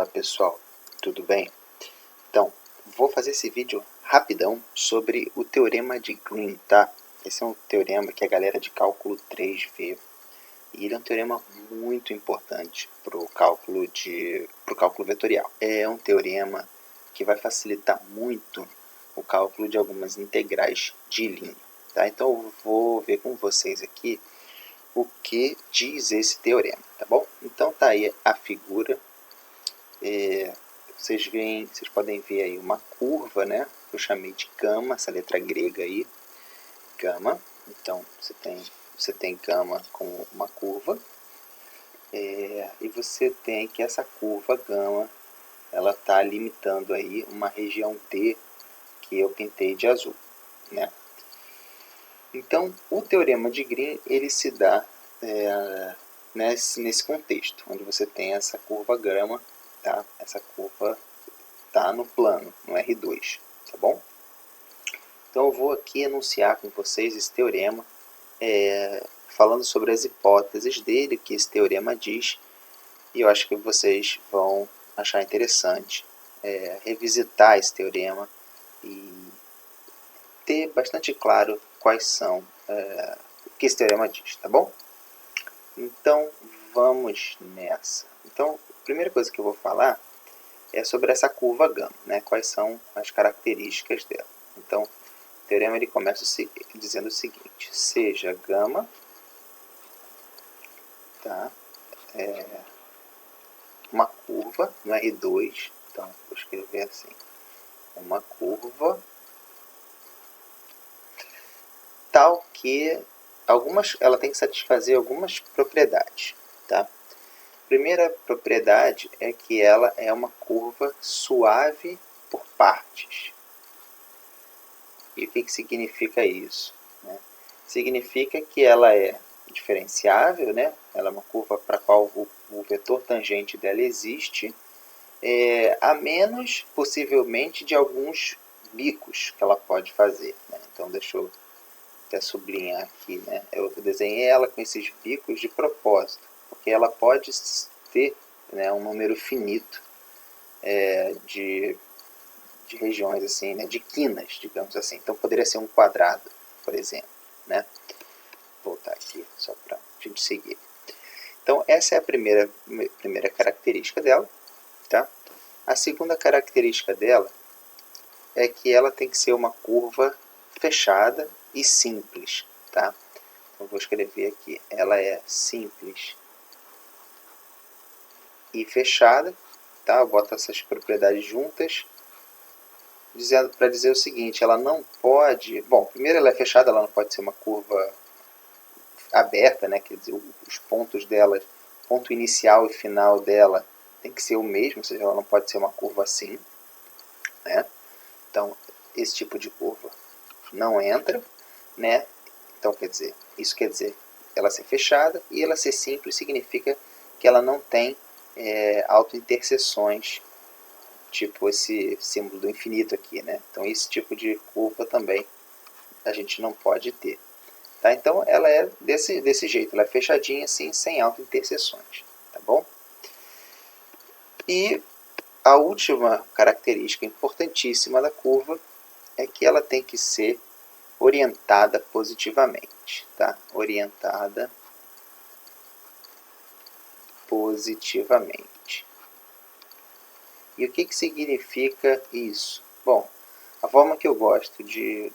Fala pessoal, tudo bem? Então, vou fazer esse vídeo rapidão sobre o Teorema de Green, tá? Esse é um teorema que a galera de cálculo 3 vê. E ele é um teorema muito importante para o cálculo vetorial. É um teorema que vai facilitar muito o cálculo de algumas integrais de linha. Tá? Então eu vou ver com vocês aqui o que diz esse teorema, tá bom? Então tá aí a figura. Vocês podem ver aí uma curva, né? Que eu chamei de gama, essa letra grega aí, gama. Então você tem gama com uma curva, e você tem que essa curva gama, ela está limitando aí uma região D que eu pintei de azul, né? Então o teorema de Green ele se dá nesse contexto, onde você tem essa curva gama, tá? Essa curva tá no plano, no R2, tá bom? Então eu vou aqui enunciar com vocês esse teorema, falando sobre as hipóteses dele, que esse teorema diz, e eu acho que vocês vão achar interessante revisitar esse teorema e ter bastante claro quais são o que esse teorema diz, tá bom? Então vamos nessa. Então a primeira coisa que eu vou falar é sobre essa curva gama, né? Quais são as características dela. Então, o teorema ele começa dizendo o seguinte: seja gama, tá? Uma curva no R2, então vou escrever assim: uma curva tal que ela tem que satisfazer algumas propriedades, tá? A primeira propriedade é que ela é uma curva suave por partes. E o que significa isso? Né? Significa que ela é diferenciável, né? Ela é uma curva para a qual o vetor tangente dela existe, a menos, possivelmente, de alguns bicos que ela pode fazer. Né? Então, deixa eu até sublinhar aqui. Né? Eu desenhei ela com esses bicos de propósito, porque ela pode ter, né, um número finito de regiões assim, né, de quinas, digamos assim. Então poderia ser um quadrado, por exemplo, né? Vou voltar aqui só para a gente seguir. Então essa é a primeira característica dela, tá? A segunda característica dela é que ela tem que ser uma curva fechada e simples, tá? Então vou escrever aqui, ela é simples e fechada, tá? Eu boto essas propriedades juntas, para dizer o seguinte: ela não pode... Bom, primeiro ela é fechada, ela não pode ser uma curva aberta, né? Quer dizer, os pontos dela, ponto inicial e final dela tem que ser o mesmo, ou seja, ela não pode ser uma curva assim, né? Então, esse tipo de curva não entra, né? Então, isso quer dizer ela ser fechada, e ela ser simples significa que ela não tem autointerseções, tipo esse símbolo do infinito aqui, né? Então esse tipo de curva também a gente não pode ter. Tá? Então ela é desse jeito, ela é fechadinha assim, sem autointerseções, tá bom? E a última característica importantíssima da curva é que ela tem que ser orientada positivamente, tá? Orientada positivamente. E o que significa isso? Bom, a forma que eu gosto de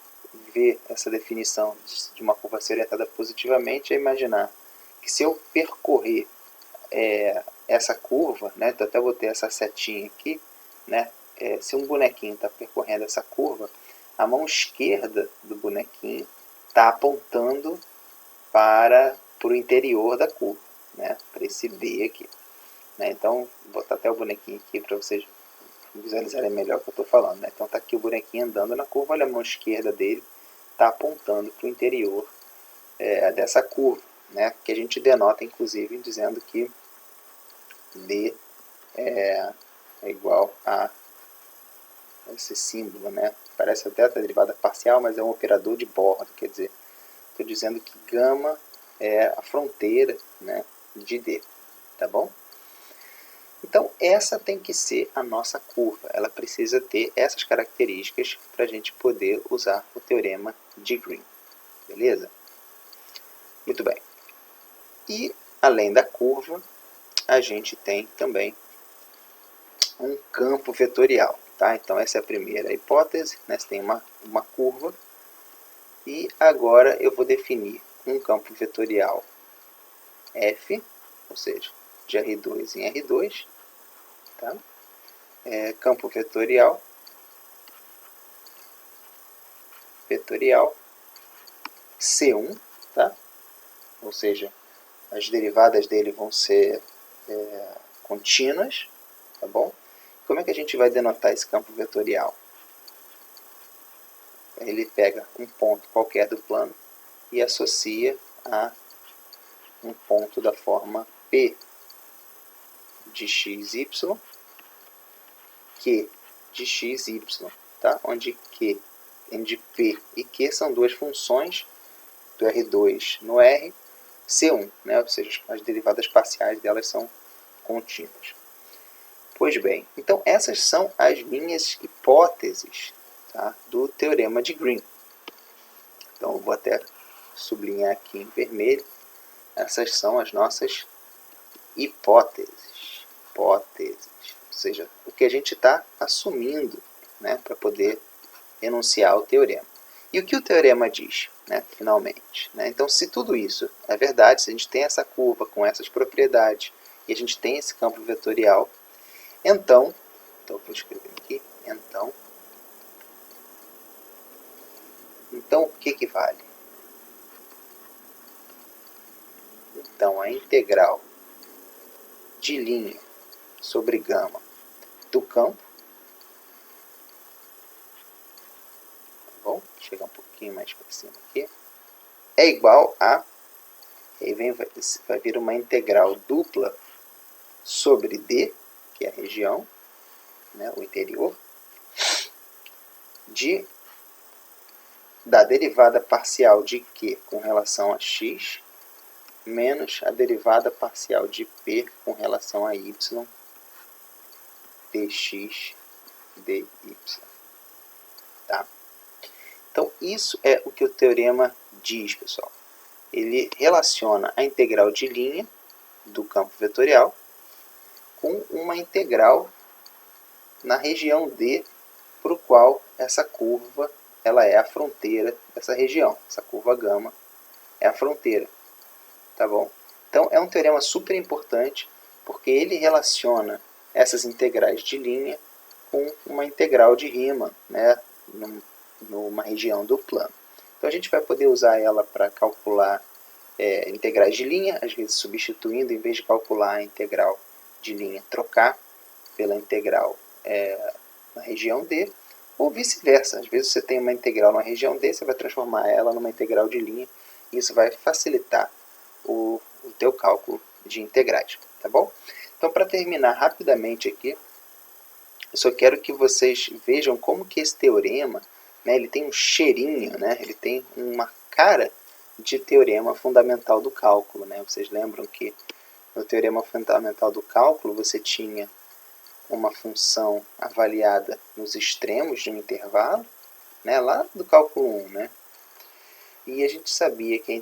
ver essa definição de uma curva ser orientada positivamente é imaginar que se eu percorrer essa curva, né, então até botei essa setinha aqui, né, se um bonequinho está percorrendo essa curva, a mão esquerda do bonequinho está apontando para o interior da curva, né, para esse B aqui. Né? Então, vou botar até o bonequinho aqui para vocês visualizarem melhor o que eu estou falando. Né? Então está aqui o bonequinho andando na curva, olha a mão esquerda dele, está apontando para o interior dessa curva, né? Que a gente denota inclusive dizendo que D é igual a esse símbolo, né? Parece até a derivada parcial, mas é um operador de borda, quer dizer, estou dizendo que gama é a fronteira, né, de D, tá bom? Então, essa tem que ser a nossa curva. Ela precisa ter essas características para a gente poder usar o teorema de Green. Beleza? Muito bem. E, além da curva, a gente tem também um campo vetorial. Tá? Então, essa é a primeira hipótese. Né? Você tem uma curva. E agora eu vou definir um campo vetorial F, ou seja, de R2 em R2. Tá? Campo vetorial C1, tá? Ou seja, as derivadas dele vão ser contínuas, tá bom? Como é que a gente vai denotar esse campo vetorial? Ele pega um ponto qualquer do plano e associa a um ponto da forma P de x, y, Q de x, y, tá? Onde P e Q são duas funções do R2 no R, C1, né? Ou seja, as derivadas parciais delas são contínuas. Pois bem, então essas são as minhas hipóteses, tá, do teorema de Green. Então eu vou até sublinhar aqui em vermelho. Essas são as nossas hipóteses. Ou seja, o que a gente está assumindo, né, para poder enunciar o teorema. E o que o teorema diz, né, finalmente? Né? Então, se tudo isso é verdade, se a gente tem essa curva com essas propriedades e a gente tem esse campo vetorial, então eu vou escrever aqui, então o que vale? Então, a integral de linha sobre gama do campo, tá bom? Vou chegar um pouquinho mais para cima aqui, é igual a, aí vai vir uma integral dupla sobre D, que é a região, né, o interior, da derivada parcial de Q com relação a x, menos a derivada parcial de P com relação a y, dx, dy. Tá? Então, isso é o que o teorema diz, pessoal. Ele relaciona a integral de linha do campo vetorial com uma integral na região D, para o qual essa curva ela é a fronteira dessa região. Essa curva gama é a fronteira. Tá bom? Então, é um teorema super importante, porque ele relaciona essas integrais de linha com uma integral de Riemann, né, numa região do plano. Então, a gente vai poder usar ela para calcular integrais de linha, às vezes substituindo, em vez de calcular a integral de linha, trocar pela integral na região D, ou vice-versa. Às vezes você tem uma integral na região D, você vai transformar ela numa integral de linha, e isso vai facilitar o teu cálculo de integrais, tá bom? Então, para terminar rapidamente aqui, eu só quero que vocês vejam como que esse teorema, né, ele tem um cheirinho, né, ele tem uma cara de teorema fundamental do cálculo, né? Vocês lembram que no teorema fundamental do cálculo você tinha uma função avaliada nos extremos de um intervalo, né, lá do cálculo 1, né? E a gente sabia que a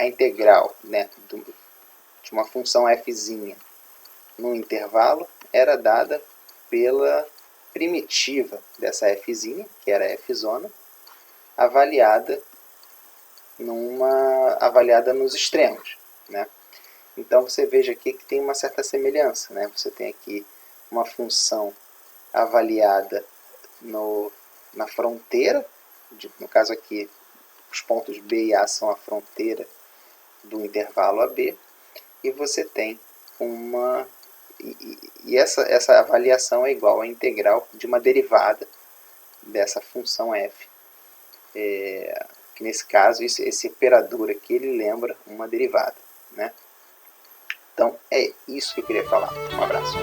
integral, né, de uma função f' no intervalo era dada pela primitiva dessa f', que era f', avaliada nos extremos, né? Então você veja aqui que tem uma certa semelhança, né? Você tem aqui uma função avaliada na fronteira, no caso aqui os pontos B e A são a fronteira do intervalo AB, e você tem essa avaliação é igual à integral de uma derivada dessa função f. Que nesse caso, esse operador aqui, ele lembra uma derivada, né? Então, é isso que eu queria falar. Um abraço.